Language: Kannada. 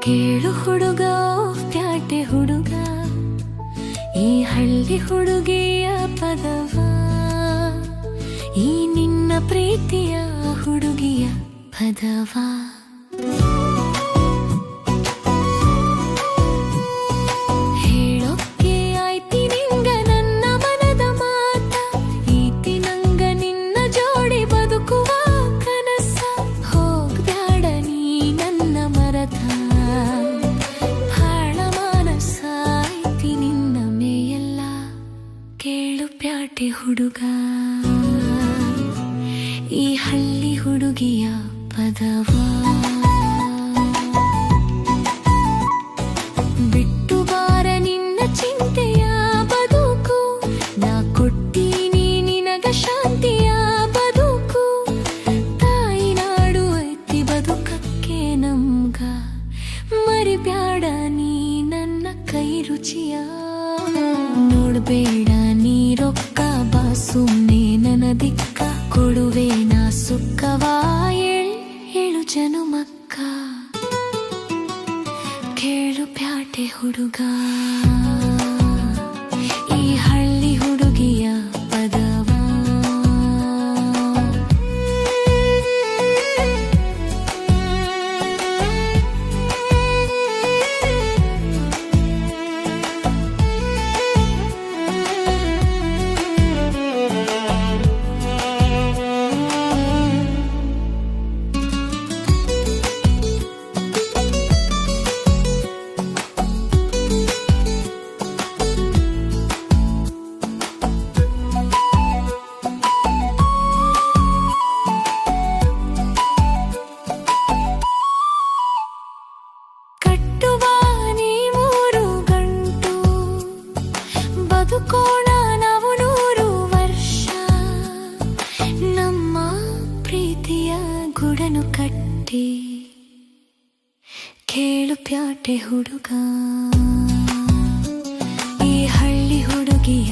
ಕೇಳು ಹುಡುಗ ಪ್ಯಾಟೆ ಹುಡುಗ, ಈ ಹಳ್ಳಿ ಹುಡುಗಿಯ ಪದವ, ಈ ನಿನ್ನ ಪ್ರೀತಿಯ ಹುಡುಗಿಯ ಪದವ. ಹೇಳೋಕೆ ಆಯ್ತಿ ನಿಂಗ ನನ್ನ ಮನದ ಮಾತ, ಈತಿ ನಂಗ ನಿನ್ನ ಜೋಡಿ ಬದುಕುವ ಕನಸ. ಹೋಗ್ಬ್ಯಾಡ ನೀ ನನ್ನ ಮರತ, ಹಾಳ ಮಾನಸ ಐತಿ ನಿನ್ನ ಮೇಯೆಲ್ಲ. ಕೇಳು ಪ್ಯಾಟೆ ಹುಡುಗ, ಈ ಹಳ್ಳಿ ಹುಡುಗಿಯ ಪದವ. ಬಿಟ್ಟು ಬಾರ ನಿನ್ನ ಚಿಂತೆಯ ಬದುಕು, ನಾ ಕೊಟ್ಟೀನಿ ನಿನಗ ಶಾಂತಿಯ ಬದುಕು. ತಾಯಿ ನಾಡು ಐತಿ ಬದುಕಕ್ಕೆ ನಮ್ಗ, ಮರಿಬ್ಯಾಡ ನೀ ನನ್ನ ಕೈ ರುಚಿಯ. ನೋಡ್ಬೇಡ ನೀ ರೊಕ್ಕ, ಬಾ ಸುಮ್ನೆ ನನ್ನ ದಿಕ್ಕ, ಕೊಡುವೆ ನಾ ಸುಖವಾ ಏಳು ಜನುಮಕ್ಕ. ಕೇಳು ಪ್ಯಾಟೆ ಹುಡುಗ, ಈ ಹಳ್ಳಿ ಹುಡುಗಿಯ ಪದವ. ಬದುಕೋಣ ನಾವು 100 ವರ್ಷ, ನಮ್ಮ ಪ್ರೀತಿಯ ಗುಡನು ಕಟ್ಟಿ. ಕೇಳು ಪ್ಯಾಟೆ ಹುಡುಗ, ಈ ಹಳ್ಳಿ ಹುಡುಗಿಯ